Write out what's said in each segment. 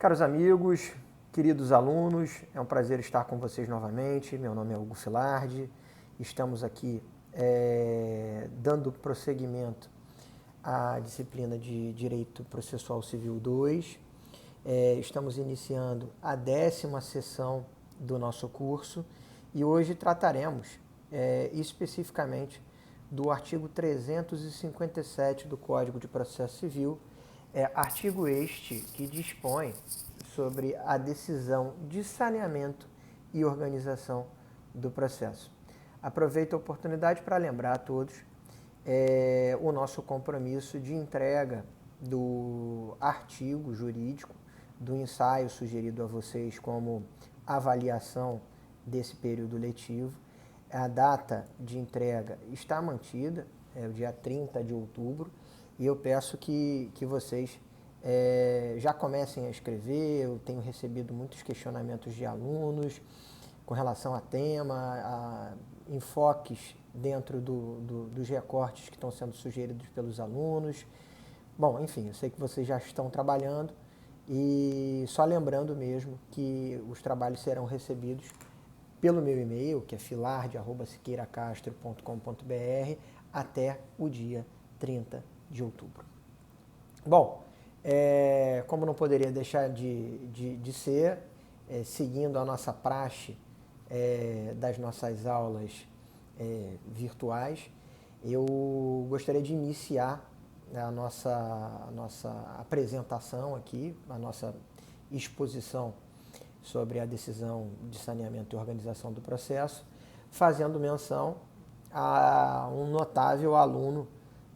Caros amigos, queridos alunos, é um prazer estar com vocês novamente. Meu nome é Hugo Filardi. Estamos aqui dando prosseguimento à disciplina de Direito Processual Civil 2. Estamos iniciando a 10ª sessão do nosso curso e hoje trataremos especificamente do artigo 357 do Código de Processo Civil, artigo este que dispõe sobre a decisão de saneamento e organização do processo. Aproveito a oportunidade para lembrar a todos o nosso compromisso de entrega do artigo jurídico, do ensaio sugerido a vocês como avaliação desse período letivo. A data de entrega está mantida, é o dia 30 de outubro, e eu peço que vocês já comecem a escrever. Eu tenho recebido muitos questionamentos de alunos com relação a tema, a enfoques dentro dos recortes que estão sendo sugeridos pelos alunos. Bom, enfim, eu sei que vocês já estão trabalhando e só lembrando mesmo que os trabalhos serão recebidos pelo meu e-mail, que é filardi@siqueiracastro.com.br, até o dia 30 de outubro. Bom, como não poderia deixar de ser, seguindo a nossa praxe das nossas aulas virtuais, eu gostaria de iniciar a nossa apresentação aqui, a nossa exposição sobre a decisão de saneamento e organização do processo, fazendo menção a um notável aluno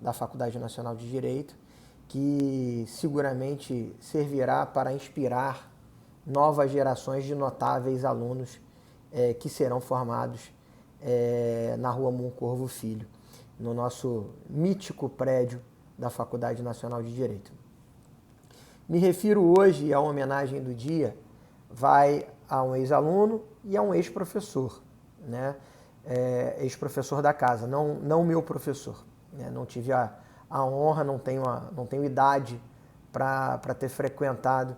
da Faculdade Nacional de Direito, que seguramente servirá para inspirar novas gerações de notáveis alunos que serão formados na Rua Moncorvo Filho, no nosso mítico prédio da Faculdade Nacional de Direito. Me refiro hoje à homenagem do dia, vai a um ex-aluno e a um ex-professor, né? Ex-professor da casa, não meu professor, né? Não tive a honra, não tenho idade para ter frequentado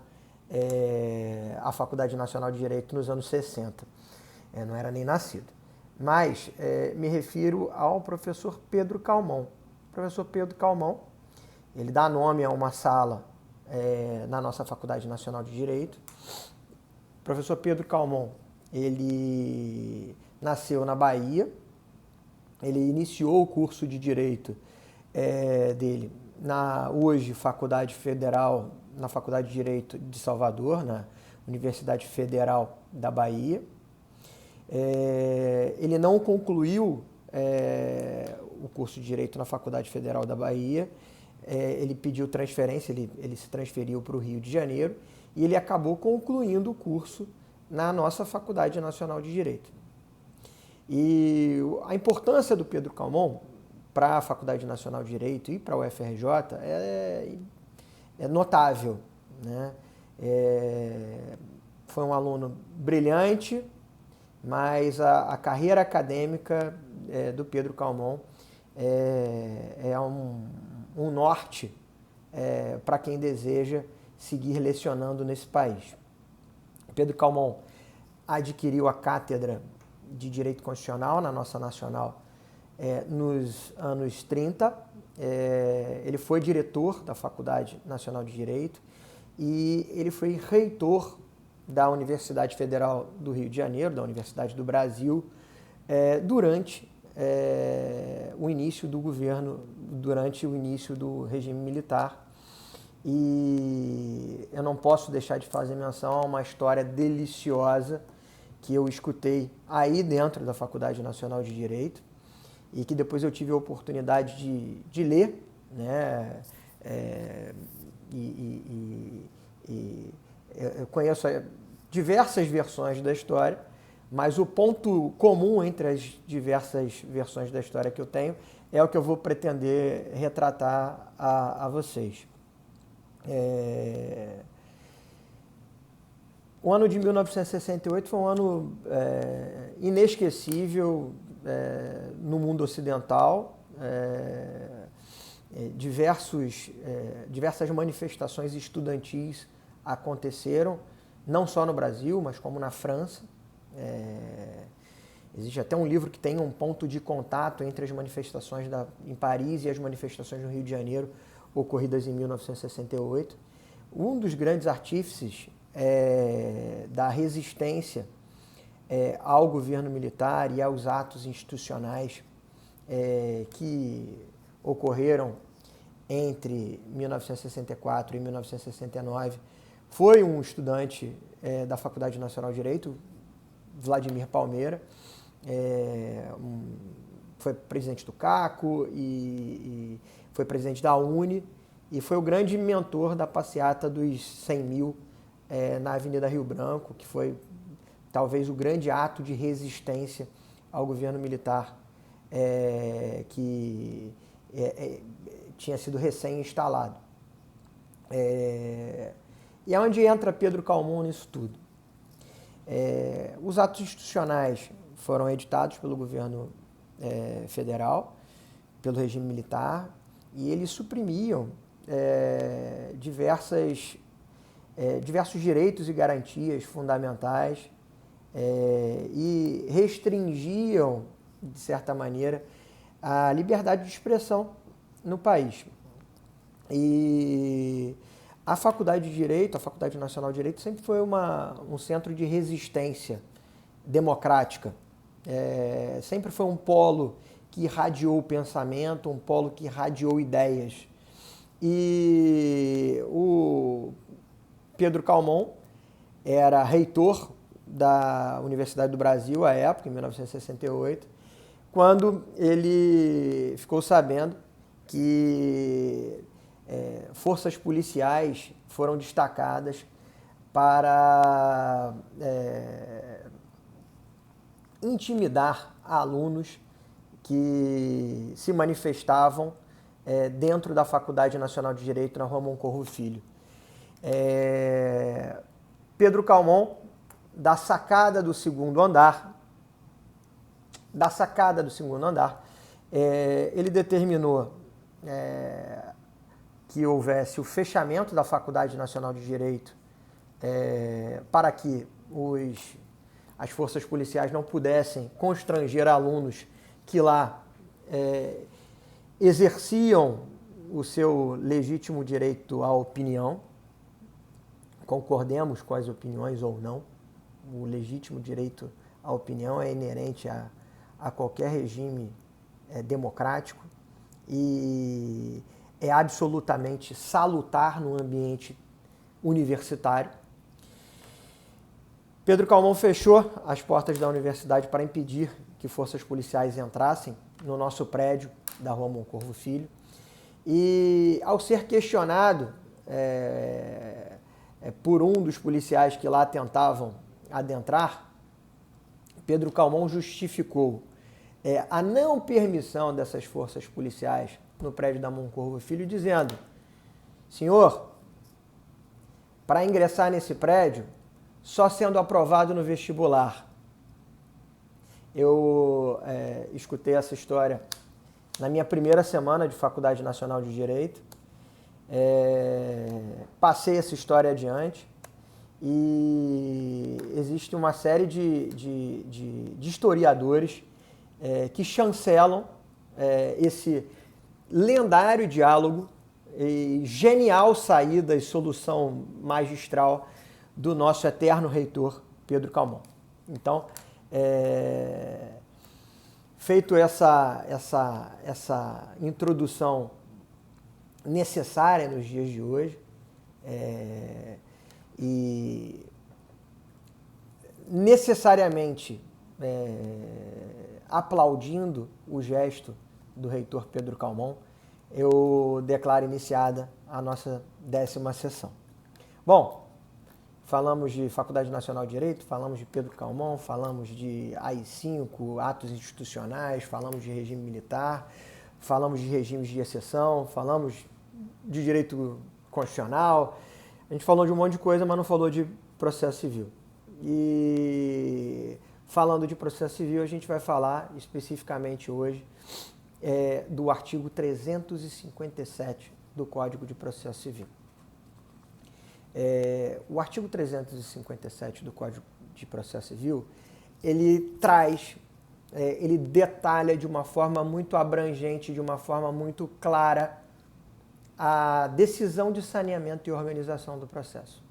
a Faculdade Nacional de Direito nos anos 60, não era nem nascido. Mas me refiro ao professor Pedro Calmon. O professor Pedro Calmon, ele dá nome a uma sala na nossa Faculdade Nacional de Direito. O professor Pedro Calmon, ele nasceu na Bahia, ele iniciou o curso de Direito dele na hoje Faculdade Federal, na Faculdade de Direito de Salvador, na Universidade Federal da Bahia. Ele não concluiu o curso de Direito na Faculdade Federal da Bahia, ele pediu transferência, ele se transferiu para o Rio de Janeiro e ele acabou concluindo o curso na nossa Faculdade Nacional de Direito. E a importância do Pedro Calmon para a Faculdade Nacional de Direito e para a UFRJ é notável, né? Foi um aluno brilhante, mas a carreira acadêmica do Pedro Calmon é um norte para quem deseja seguir lecionando nesse país. Pedro Calmon adquiriu a cátedra de Direito Constitucional na nossa Nacional nos anos 30. Ele foi diretor da Faculdade Nacional de Direito e ele foi reitor da Universidade Federal do Rio de Janeiro, da Universidade do Brasil, durante o início do governo, durante o início do regime militar. E eu não posso deixar de fazer menção a uma história deliciosa que eu escutei aí dentro da Faculdade Nacional de Direito e que depois eu tive a oportunidade de ler, né? Eu conheço diversas versões da história, mas o ponto comum entre as diversas versões da história que eu tenho é o que eu vou pretender retratar a vocês. O ano de 1968 foi um ano inesquecível no mundo ocidental. Diversas manifestações estudantis aconteceram, não só no Brasil, mas como na França. Existe até um livro que tem um ponto de contato entre as manifestações em Paris e as manifestações no Rio de Janeiro, ocorridas em 1968. Um dos grandes artífices da resistência ao governo militar e aos atos institucionais que ocorreram entre 1964 e 1969 foi um estudante da Faculdade Nacional de Direito, Vladimir Palmeira. Foi presidente do CACO e foi presidente da UNE e foi o grande mentor da passeata dos 100 mil na Avenida Rio Branco, que foi talvez o grande ato de resistência ao governo militar que tinha sido recém-instalado. E é onde entra Pedro Calmon nisso tudo. Os atos institucionais foram editados pelo governo federal, pelo regime militar, e eles suprimiam diversos direitos e garantias fundamentais e restringiam, de certa maneira, a liberdade de expressão no país. E a Faculdade de Direito, a Faculdade Nacional de Direito, sempre foi um centro de resistência democrática. Sempre foi um polo que irradiou o pensamento, um polo que irradiou ideias. E o Pedro Calmon era reitor da Universidade do Brasil à época, em 1968, quando ele ficou sabendo que forças policiais foram destacadas para intimidar alunos que se manifestavam dentro da Faculdade Nacional de Direito na Rua Moncorvo Filho. Pedro Calmon, da sacada do segundo andar, ele determinou que houvesse o fechamento da Faculdade Nacional de Direito para que as forças policiais não pudessem constranger alunos que lá exerciam o seu legítimo direito à opinião, concordemos com as opiniões ou não. O legítimo direito à opinião é inerente a qualquer regime democrático e é absolutamente salutar no ambiente universitário. Pedro Calmon fechou as portas da universidade para impedir que forças policiais entrassem no nosso prédio da Rua Moncorvo Filho. E ao ser questionado por um dos policiais que lá tentavam adentrar, Pedro Calmon justificou a não permissão dessas forças policiais no prédio da Moncorvo Filho, dizendo: senhor, para ingressar nesse prédio, só sendo aprovado no vestibular. Eu escutei essa história na minha primeira semana de Faculdade Nacional de Direito, passei essa história adiante e existe uma série de historiadores que chancelam esse lendário diálogo e genial saída e solução magistral do nosso eterno reitor Pedro Calmon. Então, feito essa introdução necessária nos dias de hoje, e necessariamente aplaudindo o gesto do reitor Pedro Calmon, eu declaro iniciada a nossa 10ª sessão. Bom, falamos de Faculdade Nacional de Direito, falamos de Pedro Calmon, falamos de AI-5, atos institucionais, falamos de regime militar, falamos de regimes de exceção, falamos de direito constitucional, a gente falou de um monte de coisa, mas não falou de processo civil. E falando de processo civil, a gente vai falar especificamente hoje do artigo 357 do Código de Processo Civil. O artigo 357 do Código de Processo Civil, ele traz, ele detalha de uma forma muito abrangente, de uma forma muito clara, a decisão de saneamento e organização do processo.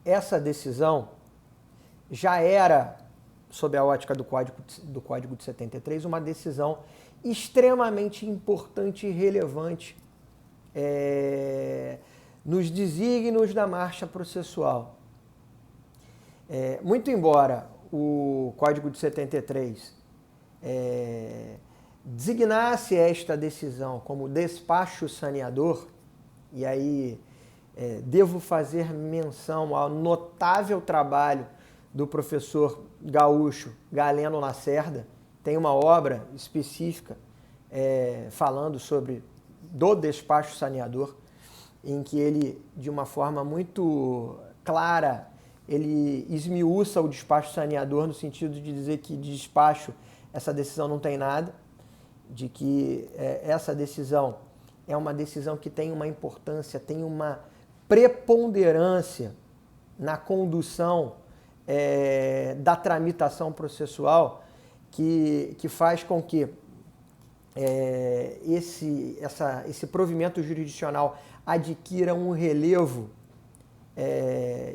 Essa decisão já era, sob a ótica do Código de 73, uma decisão extremamente importante e relevante nos desígnios da marcha processual. Muito embora o Código de 73 designasse esta decisão como despacho saneador, e aí devo fazer menção ao notável trabalho do professor gaúcho Galeno Lacerda, tem uma obra específica falando do despacho saneador, em que ele, de uma forma muito clara, ele esmiuça o despacho saneador no sentido de dizer que de despacho essa decisão não tem nada, de que essa decisão é uma decisão que tem uma importância, tem uma preponderância na condução da tramitação processual que faz com que esse provimento jurisdicional adquira um relevo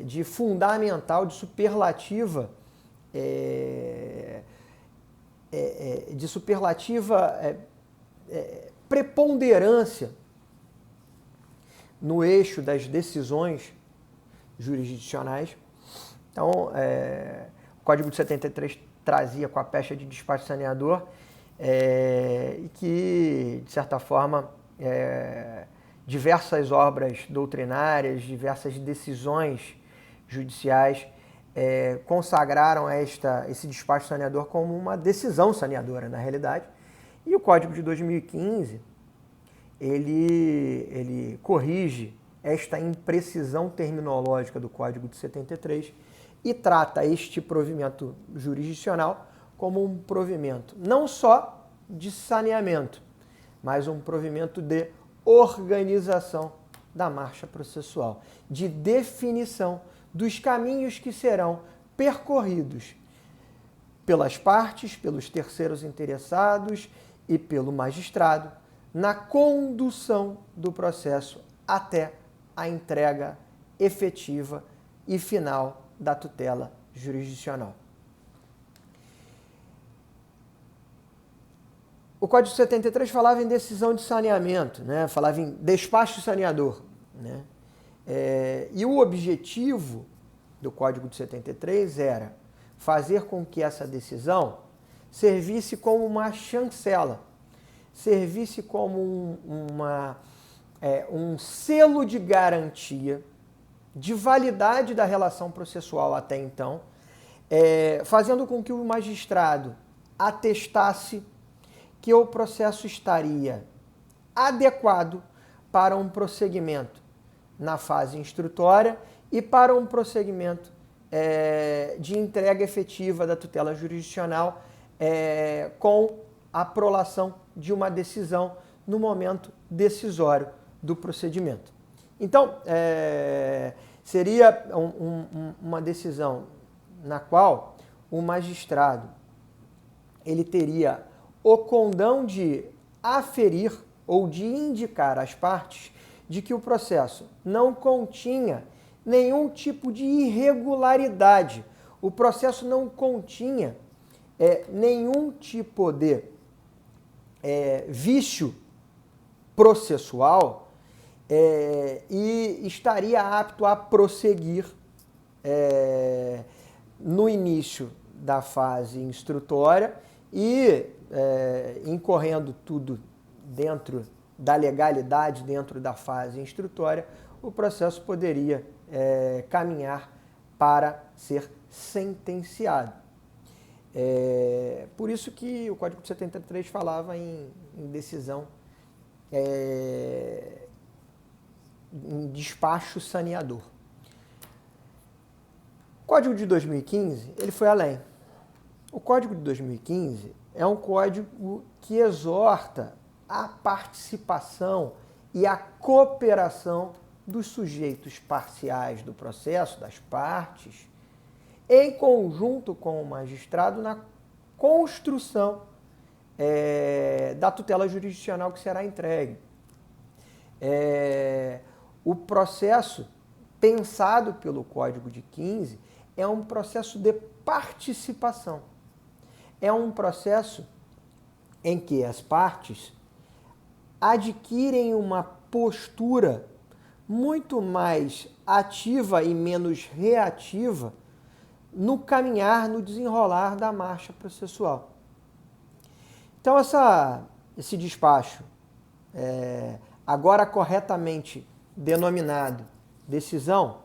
de fundamental, de superlativa preponderância no eixo das decisões jurisdicionais. Então, o Código de 73 trazia com a pecha de despacho saneador e que, de certa forma, diversas obras doutrinárias, diversas decisões judiciais consagraram esse despacho saneador como uma decisão saneadora, na realidade. E o Código de 2015, ele corrige esta imprecisão terminológica do Código de 73 e trata este provimento jurisdicional como um provimento não só de saneamento, mas um provimento de organização da marcha processual, de definição dos caminhos que serão percorridos pelas partes, pelos terceiros interessados e pelo magistrado na condução do processo até a entrega efetiva e final da tutela jurisdicional. O Código de 73 falava em decisão de saneamento, né? Falava em despacho saneador, né? E o objetivo do Código de 73 era fazer com que essa decisão servisse como uma chancela, servisse como um selo de garantia de validade da relação processual até então, fazendo com que o magistrado atestasse que o processo estaria adequado para um prosseguimento na fase instrutória e para um prosseguimento de entrega efetiva da tutela jurisdicional com a prolação de uma decisão no momento decisório do procedimento. Então, seria uma decisão na qual o magistrado ele teria o condão de aferir ou de indicar às partes de que o processo não continha nenhum tipo de irregularidade, o processo não continha nenhum tipo de vício processual e estaria apto a prosseguir no início da fase instrutória e incorrendo tudo dentro da legalidade, dentro da fase instrutória, o processo poderia caminhar para ser sentenciado. Por isso que o Código de 73 falava em decisão, em despacho saneador. O Código de 2015, ele foi além. O Código de 2015 é um código que exorta a participação e a cooperação dos sujeitos parciais do processo, das partes, em conjunto com o magistrado na construção da tutela jurisdicional que será entregue. O processo pensado pelo Código de 15 é um processo de participação. É um processo em que as partes adquirem uma postura muito mais ativa e menos reativa no caminhar, no desenrolar da marcha processual. Então, esse despacho, agora corretamente denominado decisão,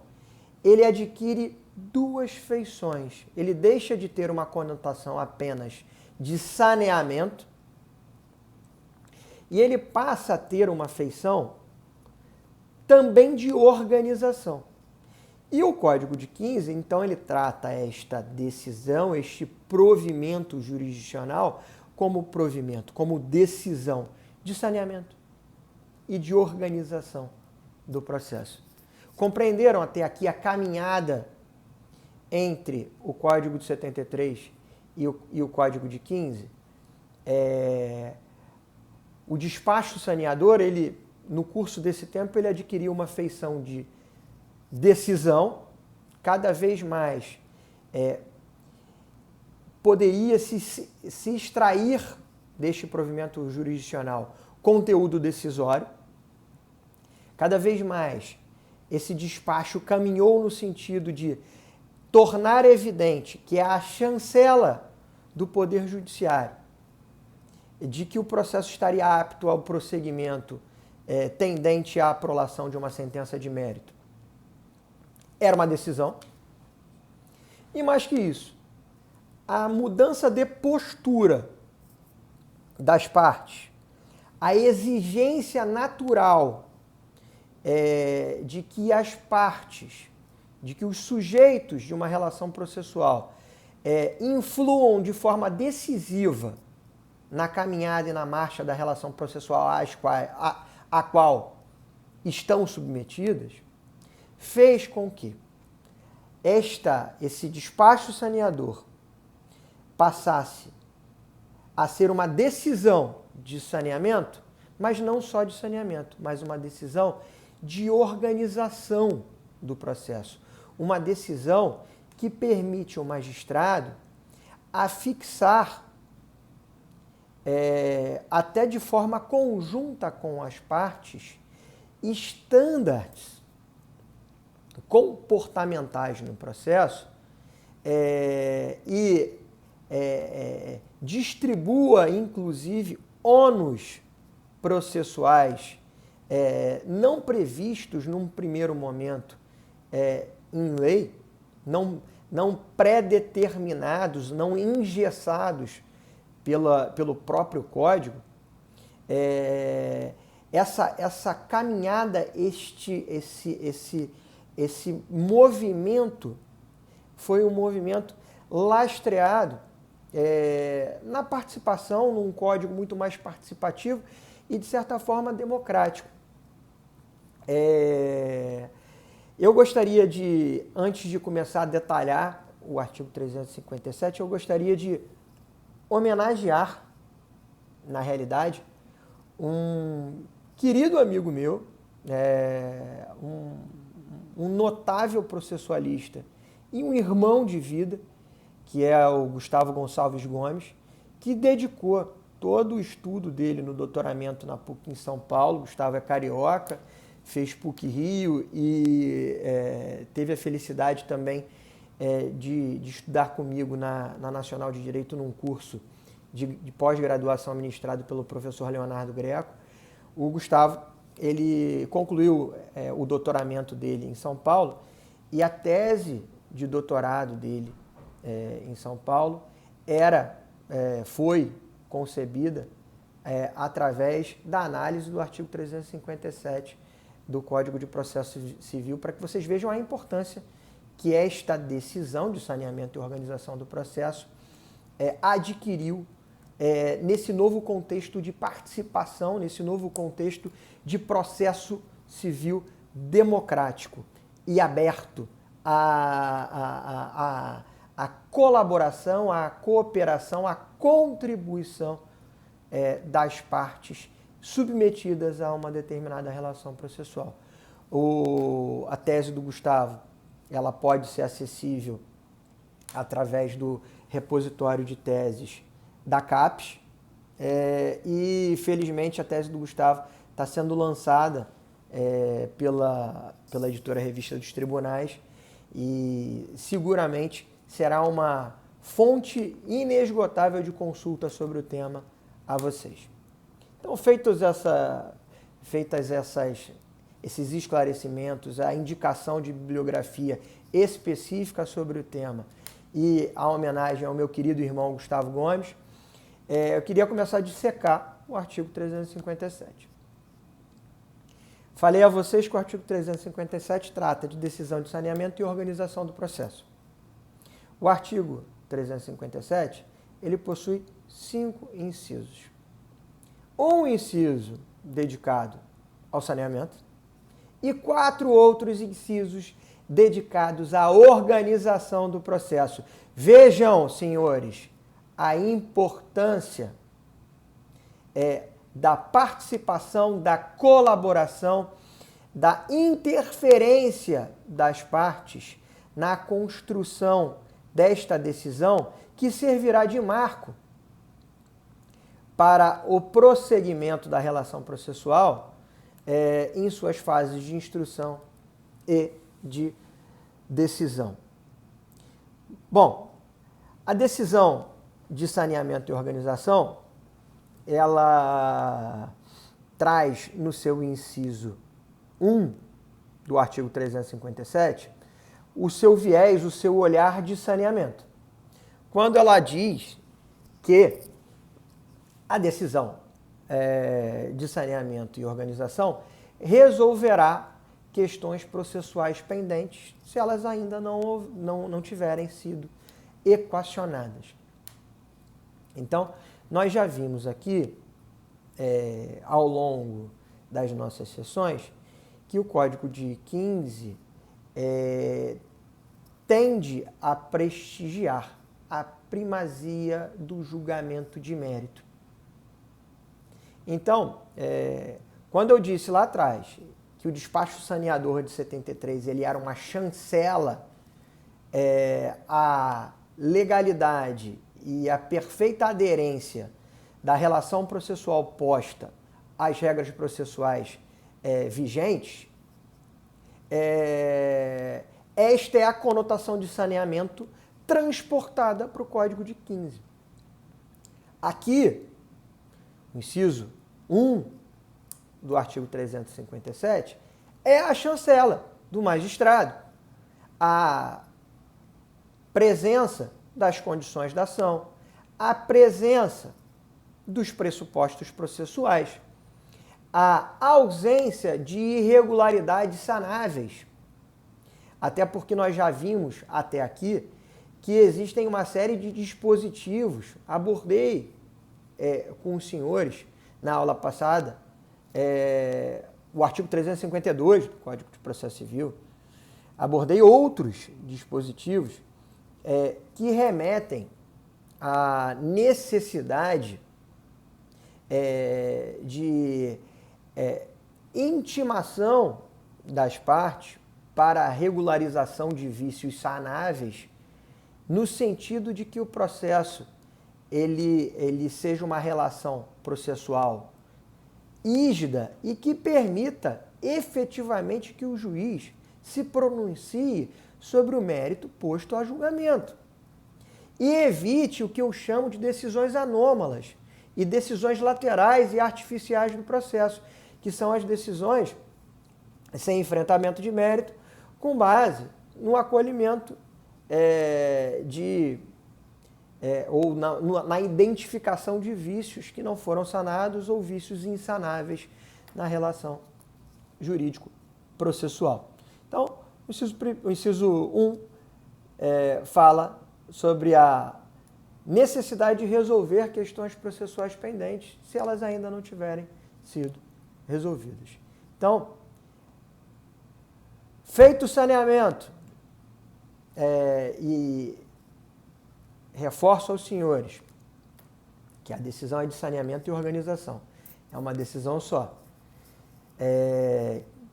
ele adquire duas feições. Ele deixa de ter uma conotação apenas de saneamento e ele passa a ter uma feição também de organização. E o Código de 15, então, ele trata esta decisão, este provimento jurisdicional, como provimento, como decisão de saneamento e de organização do processo. Compreenderam até aqui a caminhada entre o Código de 73 e o Código de 15? O despacho saneador, ele, no curso desse tempo, ele adquiriu uma feição de decisão, cada vez mais poderia se extrair deste provimento jurisdicional conteúdo decisório. Cada vez mais esse despacho caminhou no sentido de tornar evidente que é a chancela do Poder Judiciário de que o processo estaria apto ao prosseguimento tendente à aprovação de uma sentença de mérito. Era uma decisão. E mais que isso, a mudança de postura das partes, a exigência natural de que as partes, de que os sujeitos de uma relação processual influam de forma decisiva na caminhada e na marcha da relação processual a qual estão submetidas, fez com que esse despacho saneador passasse a ser uma decisão de saneamento, mas não só de saneamento, mas uma decisão de organização do processo. Uma decisão que permite ao magistrado afixar, até de forma conjunta com as partes, estándares comportamentais no processo e distribua, inclusive, ônus processuais não previstos num primeiro momento em lei, não pré-determinados, não engessados pelo próprio Código. Essa caminhada, esse movimento foi um movimento lastreado na participação, num código muito mais participativo e, de certa forma, democrático. Eu gostaria de, antes de começar a detalhar o artigo 357, eu gostaria de homenagear, na realidade, um querido amigo meu, um notável processualista e um irmão de vida, que é o Gustavo Gonçalves Gomes, que dedicou todo o estudo dele no doutoramento na PUC em São Paulo. Gustavo é carioca, fez PUC Rio e teve a felicidade também de estudar comigo na Nacional de Direito num curso de pós-graduação ministrado pelo professor Leonardo Greco. O Gustavo, ele concluiu o doutoramento dele em São Paulo e a tese de doutorado dele em São Paulo foi concebida através da análise do artigo 357 do Código de Processo Civil, para que vocês vejam a importância que esta decisão de saneamento e organização do processo adquiriu nesse novo contexto de participação, nesse novo contexto de processo civil democrático e aberto à colaboração, à cooperação, à contribuição das partes submetidas a uma determinada relação processual. A tese do Gustavo, ela pode ser acessível através do repositório de teses da CAPES, e felizmente a tese do Gustavo está sendo lançada pela editora Revista dos Tribunais e seguramente será uma fonte inesgotável de consulta sobre o tema a vocês. Então, feitos esses esclarecimentos, a indicação de bibliografia específica sobre o tema e a homenagem ao meu querido irmão Gustavo Gomes, eu queria começar a dissecar o artigo 357. Falei a vocês que o artigo 357 trata de decisão de saneamento e organização do processo. O artigo 357, ele possui 5 incisos. Um inciso dedicado ao saneamento e 4 outros incisos dedicados à organização do processo. Vejam, senhores, a importância da participação, da colaboração, da interferência das partes na construção desta decisão, que servirá de marco para o prosseguimento da relação processual em suas fases de instrução e de decisão. Bom, a decisão de saneamento e organização, ela traz no seu inciso 1 do artigo 357 o seu viés, o seu olhar de saneamento. Quando ela diz que a decisão de saneamento e organização resolverá questões processuais pendentes se elas ainda não tiverem sido equacionadas. Então, nós já vimos aqui, ao longo das nossas sessões, que o Código de 15 tende a prestigiar a primazia do julgamento de mérito. Então, quando eu disse lá atrás que o despacho saneador de 73 ele era uma chancela à legalidade e à perfeita aderência da relação processual posta às regras processuais vigentes, esta é a conotação de saneamento transportada para o Código de 15. Aqui, o inciso 1 do artigo 357 é a chancela do magistrado, a presença das condições da ação, a presença dos pressupostos processuais, a ausência de irregularidades sanáveis. Até porque nós já vimos até aqui que existem uma série de dispositivos, abordei com os senhores na aula passada, o artigo 352 do Código de Processo Civil, abordei outros dispositivos que remetem à necessidade de intimação das partes para a regularização de vícios sanáveis, no sentido de que o processo ele seja uma relação processual rígida e que permita efetivamente que o juiz se pronuncie sobre o mérito posto a julgamento e evite o que eu chamo de decisões anômalas e decisões laterais e artificiais do processo, que são as decisões sem enfrentamento de mérito com base no acolhimento ou na identificação de vícios que não foram sanados ou vícios insanáveis na relação jurídico-processual. Então, o inciso 1 fala sobre a necessidade de resolver questões processuais pendentes se elas ainda não tiverem sido resolvidas. Então, Feito o saneamento, e reforço aos senhores que a decisão é de saneamento e organização. É uma decisão só.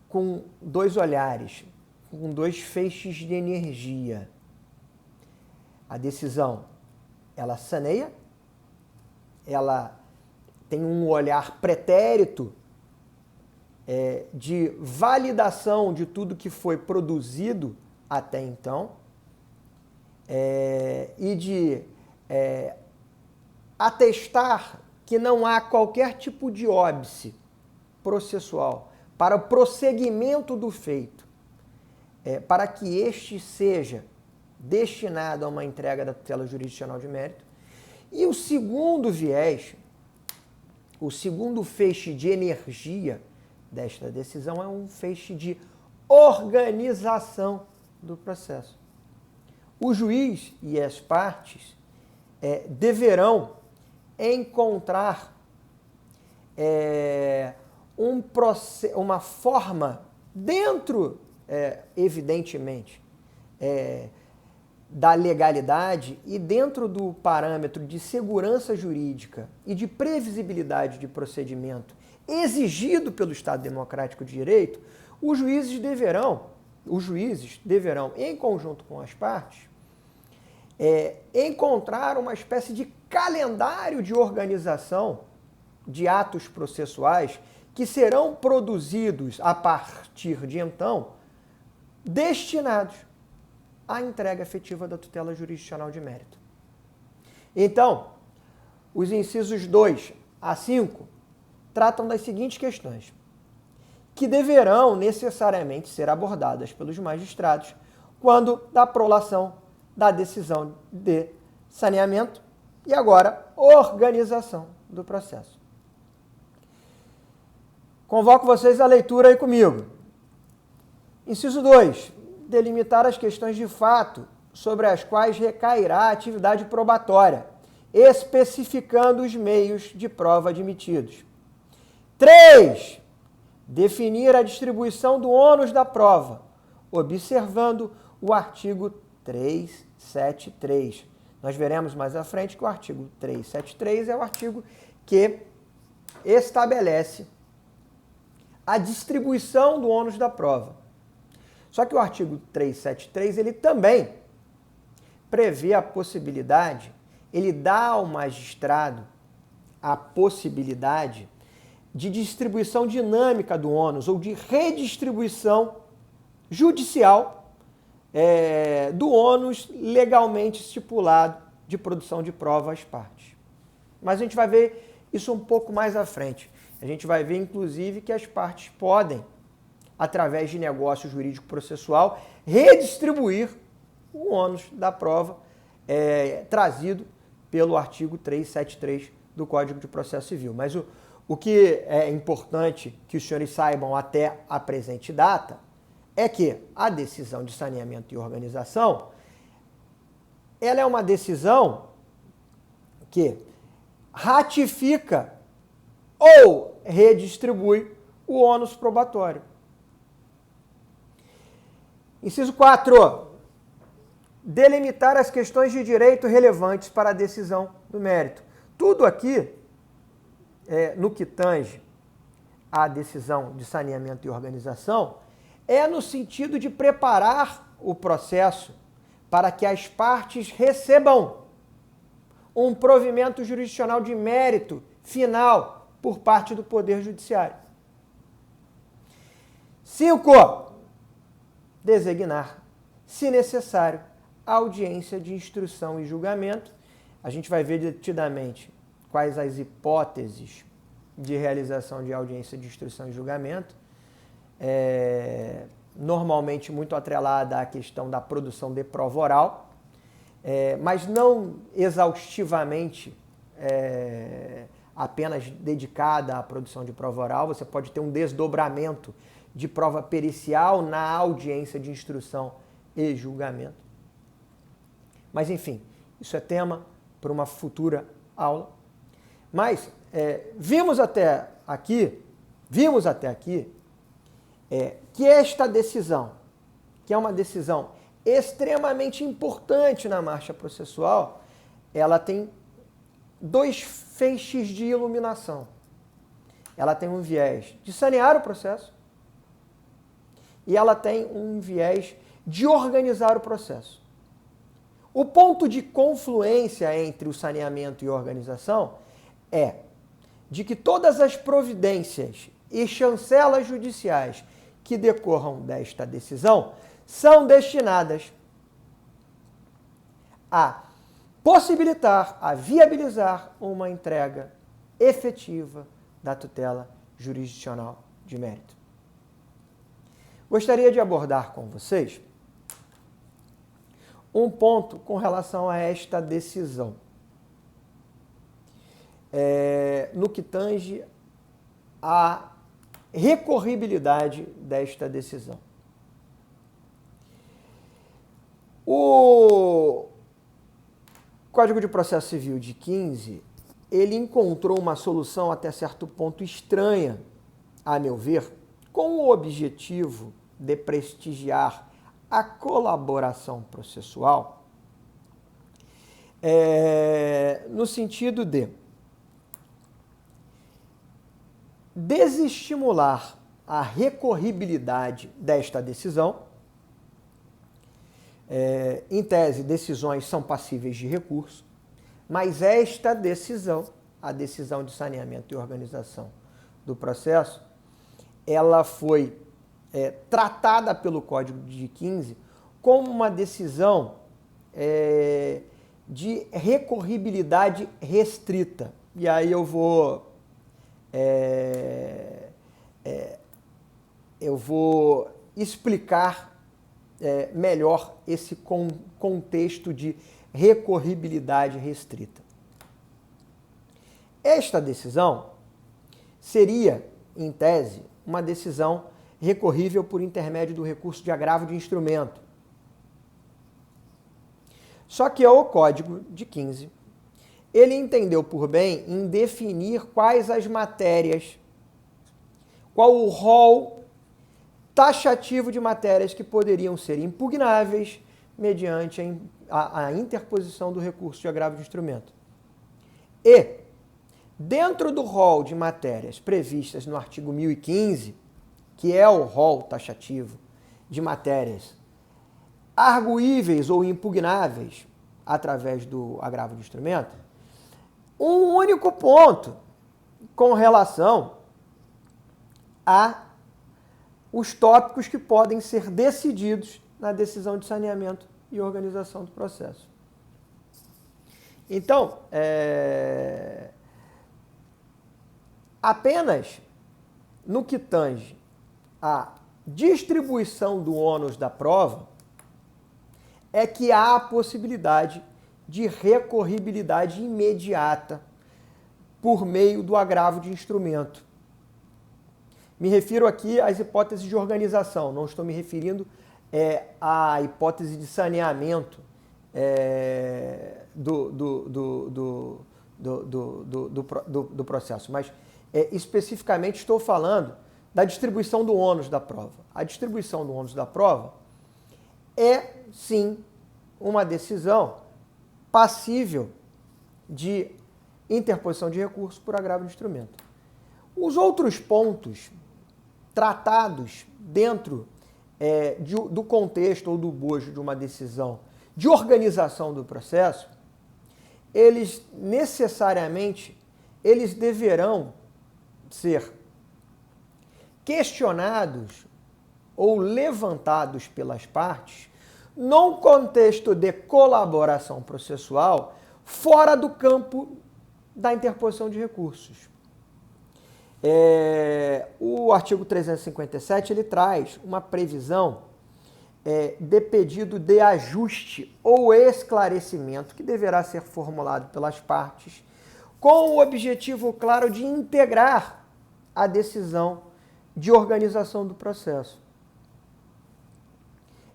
Com dois olhares, com dois feixes de energia. A decisão, ela saneia, ela tem um olhar pretérito de validação de tudo que foi produzido até então e de atestar que não há qualquer tipo de óbice processual para o prosseguimento do feito, para que este seja destinado a uma entrega da tutela jurisdicional de mérito. E o segundo viés, o segundo feixe de energia desta decisão é um feixe de organização do processo. O juiz e as partes deverão encontrar uma forma dentro, evidentemente, da legalidade e dentro do parâmetro de segurança jurídica e de previsibilidade de procedimento exigido pelo Estado Democrático de Direito, os juízes deverão, em conjunto com as partes, encontrar uma espécie de calendário de organização de atos processuais que serão produzidos a partir de então, destinados à entrega efetiva da tutela jurisdicional de mérito. Então, os incisos 2 a 5 tratam das seguintes questões, que deverão necessariamente ser abordadas pelos magistrados quando da prolação da decisão de saneamento e agora organização do processo. Convoco vocês à leitura aí comigo. Inciso 2. Delimitar as questões de fato sobre as quais recairá a atividade probatória, especificando os meios de prova admitidos. 3. Definir a distribuição do ônus da prova, observando o artigo 373. Nós veremos mais à frente que o artigo 373 é o artigo que estabelece a distribuição do ônus da prova. Só que o artigo 373, ele também prevê a possibilidade, ele dá ao magistrado a possibilidade de distribuição dinâmica do ônus ou de redistribuição judicial do ônus legalmente estipulado de produção de prova às partes. Mas a gente vai ver isso um pouco mais à frente. A gente vai ver, inclusive, que as partes podem, através de negócio jurídico processual, redistribuir o ônus da prova trazido pelo artigo 373 do Código de Processo Civil. Mas o que é importante que os senhores saibam até a presente data é que a decisão de saneamento e organização, ela é uma decisão que ratifica ou redistribui o ônus probatório. Inciso 4. Delimitar as questões de direito relevantes para a decisão do mérito. Tudo aqui, no que tange à decisão de saneamento e organização, é no sentido de preparar o processo para que as partes recebam um provimento jurisdicional de mérito final por parte do Poder Judiciário. 5. Designar, se necessário, a audiência de instrução e julgamento. A gente vai ver detidamente quais as hipóteses de realização de audiência de instrução e julgamento, normalmente muito atrelada à questão da produção de prova oral, mas não exaustivamente apenas dedicada à produção de prova oral. Você pode ter um desdobramento de prova pericial na audiência de instrução e julgamento. Mas, enfim, isso é tema para uma futura aula. Mas vimos até aqui que esta decisão que é uma decisão extremamente importante na marcha processual, ela tem dois feixes de iluminação. Ela tem um viés de sanear o processo e ela tem um viés de organizar o processo. O ponto de confluência entre o saneamento e a organização é de que todas as providências e chancelas judiciais que decorram desta decisão são destinadas a possibilitar, a viabilizar uma entrega efetiva da tutela jurisdicional de mérito. Gostaria de abordar com vocês um ponto com relação a esta decisão, no que tange à recorribilidade desta decisão. O Código de Processo Civil de 15, ele encontrou uma solução até certo ponto estranha, a meu ver, com o objetivo de prestigiar a colaboração processual, no sentido de desestimular a recorribilidade desta decisão. Em tese, decisões são passíveis de recurso, mas esta decisão, a decisão de saneamento e organização do processo, ela foi tratada pelo Código de 15 como uma decisão de recorribilidade restrita. E aí eu vou explicar melhor esse contexto de recorribilidade restrita. Esta decisão seria, em tese, uma decisão recorrível por intermédio do recurso de agravo de instrumento. Só que o Código de 15, ele entendeu por bem em definir quais as matérias, qual o rol taxativo de matérias que poderiam ser impugnáveis mediante a interposição do recurso de agravo de instrumento. E, dentro do rol de matérias previstas no artigo 1015, que é o rol taxativo de matérias arguíveis ou impugnáveis através do agravo de instrumento, um único ponto com relação a os tópicos que podem ser decididos na decisão de saneamento e organização do processo. Então, apenas no que tange a distribuição do ônus da prova é que há a possibilidade de recorribilidade imediata por meio do agravo de instrumento. Me refiro aqui às hipóteses de organização, não estou me referindo à hipótese de saneamento do processo, mas especificamente estou falando da distribuição do ônus da prova. A distribuição do ônus da prova é, sim, uma decisão passível de interposição de recurso por agravo de instrumento. Os outros pontos tratados dentro do contexto ou do bojo de uma decisão de organização do processo, eles necessariamente deverão ser questionados ou levantados pelas partes num contexto de colaboração processual fora do campo da interposição de recursos. O artigo 357 ele traz uma previsão de pedido de ajuste ou esclarecimento que deverá ser formulado pelas partes com o objetivo claro de integrar a decisão de organização do processo.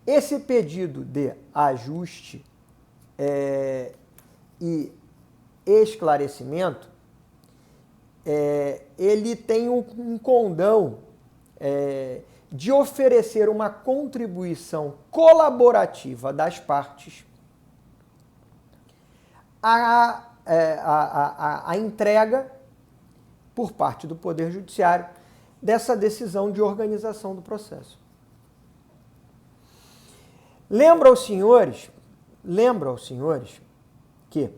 Esse pedido de ajuste e esclarecimento, ele tem um condão de oferecer uma contribuição colaborativa das partes à entrega por parte do Poder Judiciário dessa decisão de organização do processo. Lembro aos senhores que,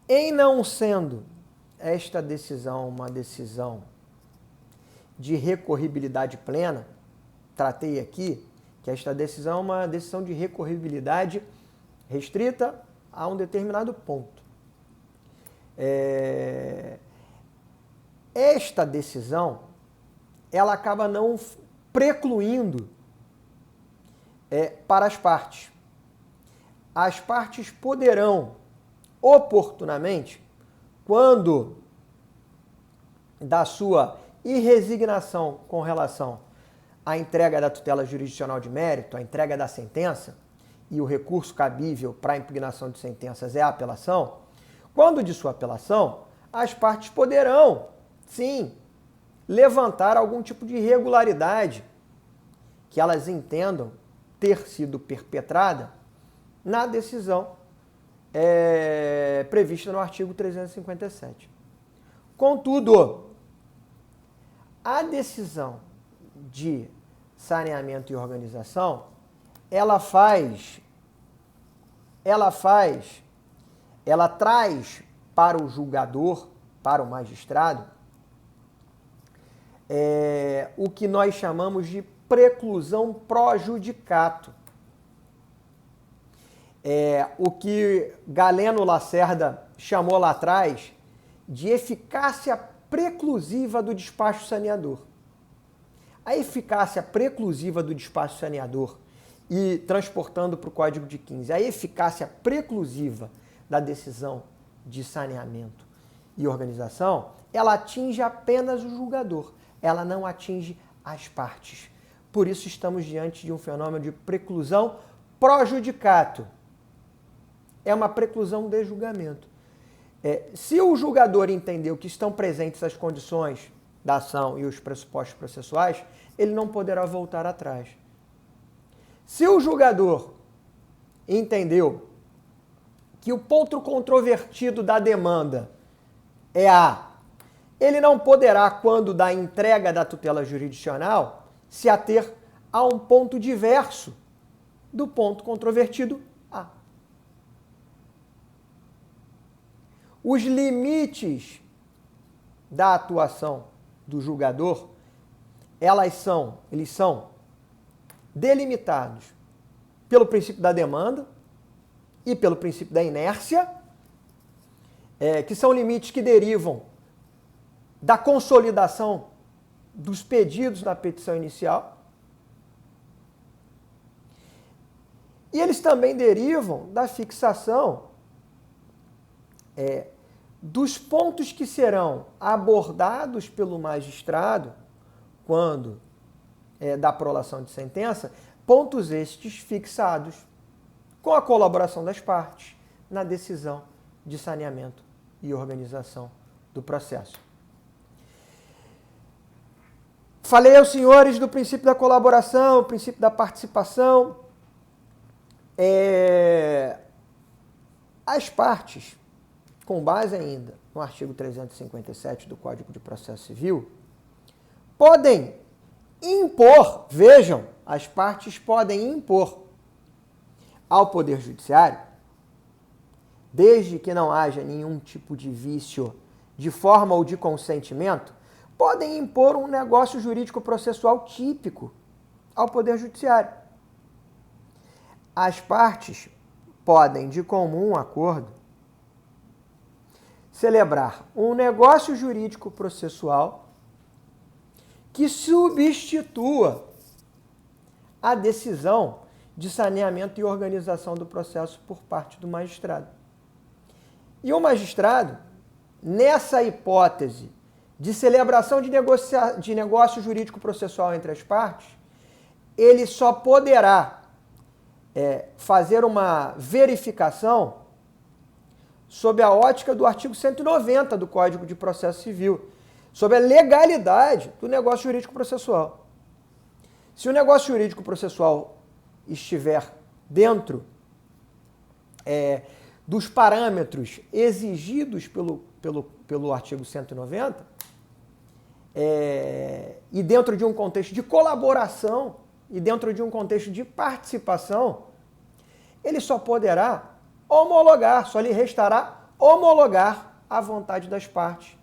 em não sendo esta decisão uma decisão de recorribilidade plena, tratei aqui que esta decisão é uma decisão de recorribilidade restrita a um determinado ponto. Esta decisão, ela acaba não precluindo para as partes. As partes poderão, oportunamente, quando da sua irresignação com relação à entrega da tutela jurisdicional de mérito, à entrega da sentença, e o recurso cabível para a impugnação de sentenças é a apelação, quando de sua apelação, as partes poderão, sim, levantar algum tipo de irregularidade que elas entendam ter sido perpetrada na decisão prevista no artigo 357. Contudo, a decisão de saneamento e organização, ela traz para o julgador, para o magistrado, o que nós chamamos de preclusão pro judicato. O que Galeno Lacerda chamou lá atrás de eficácia preclusiva do despacho saneador. A eficácia preclusiva do despacho saneador e transportando para o Código de 15, a eficácia preclusiva da decisão de saneamento e organização, ela atinge apenas o julgador, ela não atinge as partes. Por isso estamos diante de um fenômeno de preclusão pro judicato. É uma preclusão de julgamento. Se o julgador entendeu que estão presentes as condições da ação e os pressupostos processuais, ele não poderá voltar atrás. Se o julgador entendeu que o ponto controvertido da demanda é A, ele não poderá, quando da entrega da tutela jurisdicional, se ater a um ponto diverso do ponto controvertido A. Os limites da atuação do julgador, eles são delimitados pelo princípio da demanda e pelo princípio da inércia, que são limites que derivam da consolidação dos pedidos da petição inicial. E eles também derivam da fixação dos pontos que serão abordados pelo magistrado quando da prolação de sentença, pontos estes fixados com a colaboração das partes na decisão de saneamento e organização do processo. Falei aos senhores do princípio da colaboração, o princípio da participação. As partes, com base ainda no artigo 357 do Código de Processo Civil, podem impor, vejam, as partes podem impor ao Poder Judiciário, desde que não haja nenhum tipo de vício de forma ou de consentimento, podem impor um negócio jurídico processual típico ao Poder Judiciário. As partes podem, de comum acordo, celebrar um negócio jurídico processual que substitua a decisão de saneamento e organização do processo por parte do magistrado. E o magistrado, nessa hipótese de celebração de negócio jurídico processual entre as partes, ele só poderá fazer uma verificação sob a ótica do artigo 190 do Código de Processo Civil, sobre a legalidade do negócio jurídico processual. Se o negócio jurídico processual estiver dentro dos parâmetros exigidos pelo artigo 190, e dentro de um contexto de colaboração e dentro de um contexto de participação, ele só poderá homologar, só lhe restará homologar à vontade das partes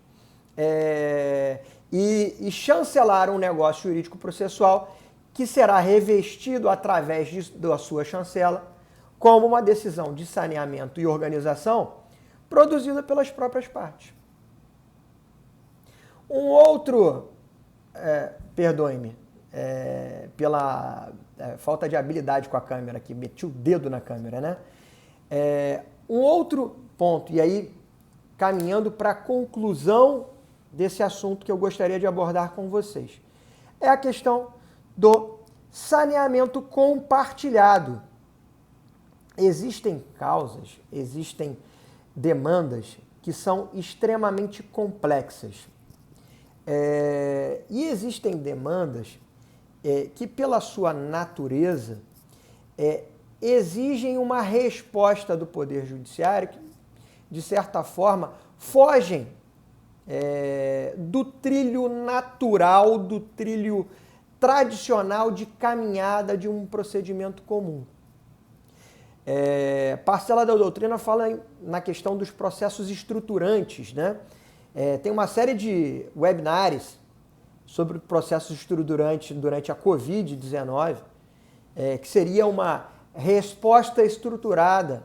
e chancelar um negócio jurídico processual que será revestido através da sua chancela como uma decisão de saneamento e organização produzida pelas próprias partes. Um outro, perdoe-me, pela falta de habilidade com a câmera aqui, meti o dedo na câmera, né? Um outro ponto, e aí caminhando para a conclusão desse assunto que eu gostaria de abordar com vocês, é a questão do saneamento compartilhado. Existem causas, existem demandas que são extremamente complexas. E existem demandas que, pela sua natureza, exigem uma resposta do Poder Judiciário que, de certa forma, fogem do trilho natural, do trilho tradicional de caminhada de um procedimento comum. Parcela da doutrina fala na questão dos processos estruturantes, né? Tem uma série de webinars sobre processos estruturantes durante a Covid-19, que seria uma resposta estruturada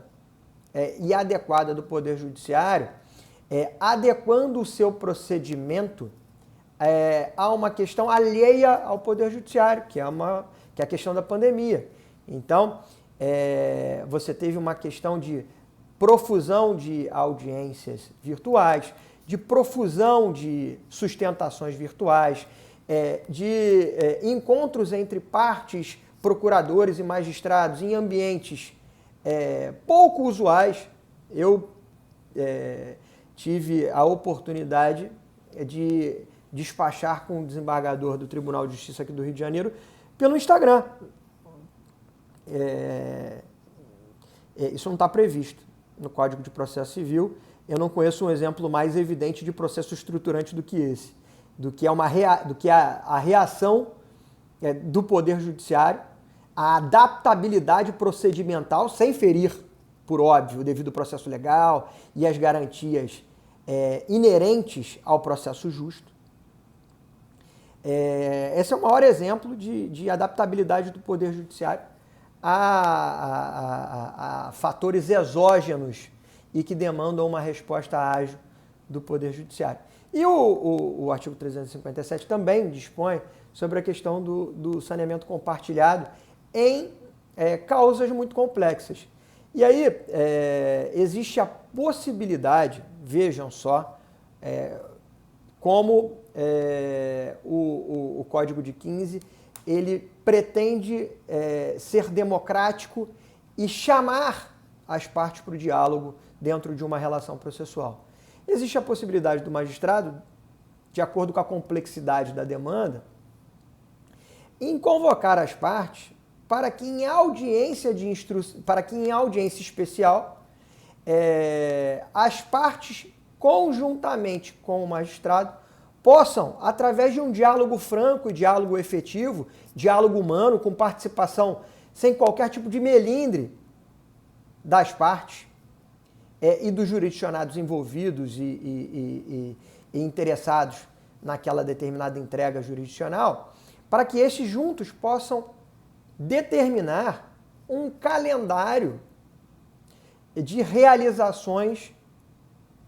e adequada do Poder Judiciário, adequando o seu procedimento a uma questão alheia ao Poder Judiciário, que é a questão da pandemia. Então, você teve uma questão de profusão de audiências virtuais, de profusão de sustentações virtuais, de encontros entre partes, procuradores e magistrados em ambientes pouco usuais. Eu tive a oportunidade de despachar com o desembargador do Tribunal de Justiça aqui do Rio de Janeiro pelo Instagram. Isso não está previsto no Código de Processo Civil. Eu não conheço um exemplo mais evidente de processo estruturante do que esse, do que a reação do Poder Judiciário, a adaptabilidade procedimental, sem ferir, por óbvio, o devido processo legal e as garantias inerentes ao processo justo. Esse é o maior exemplo de adaptabilidade do Poder Judiciário a fatores exógenos e que demandam uma resposta ágil do Poder Judiciário. E o artigo 357 também dispõe sobre a questão do saneamento compartilhado em causas muito complexas. E aí existe a possibilidade, vejam só, como o Código de 15 ele pretende ser democrático e chamar as partes para o diálogo dentro de uma relação processual. Existe a possibilidade do magistrado, de acordo com a complexidade da demanda, em convocar as partes para que em audiência especial as partes, conjuntamente com o magistrado, possam, através de um diálogo franco e diálogo efetivo, diálogo humano, com participação sem qualquer tipo de melindre das partes e dos jurisdicionados envolvidos e interessados naquela determinada entrega jurisdicional, para que estes juntos possam determinar um calendário de realizações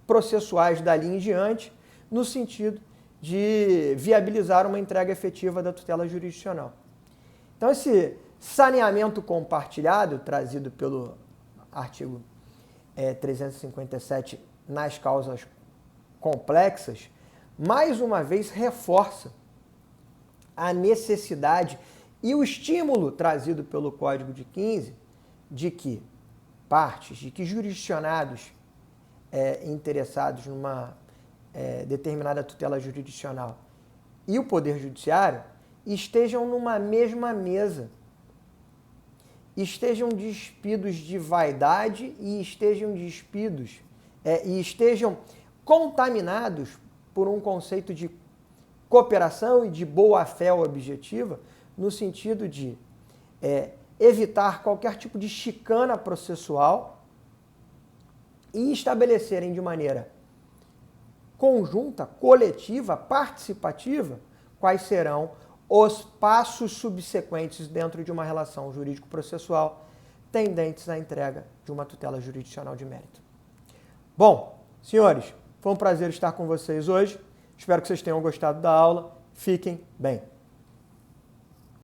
processuais dali em diante, no sentido de viabilizar uma entrega efetiva da tutela jurisdicional. Então, esse saneamento compartilhado, trazido pelo artigo 357 nas causas complexas, mais uma vez reforça a necessidade e o estímulo trazido pelo Código de 15 de que partes, de que jurisdicionados interessados numa determinada tutela jurisdicional e o Poder Judiciário estejam numa mesma mesa, estejam despidos de vaidade e estejam despidos e estejam contaminados por um conceito de cooperação e de boa-fé objetiva, no sentido de evitar qualquer tipo de chicana processual e estabelecerem de maneira conjunta, coletiva, participativa, quais serão os passos subsequentes dentro de uma relação jurídico-processual tendentes à entrega de uma tutela jurisdicional de mérito. Bom, senhores, foi um prazer estar com vocês hoje. Espero que vocês tenham gostado da aula. Fiquem bem.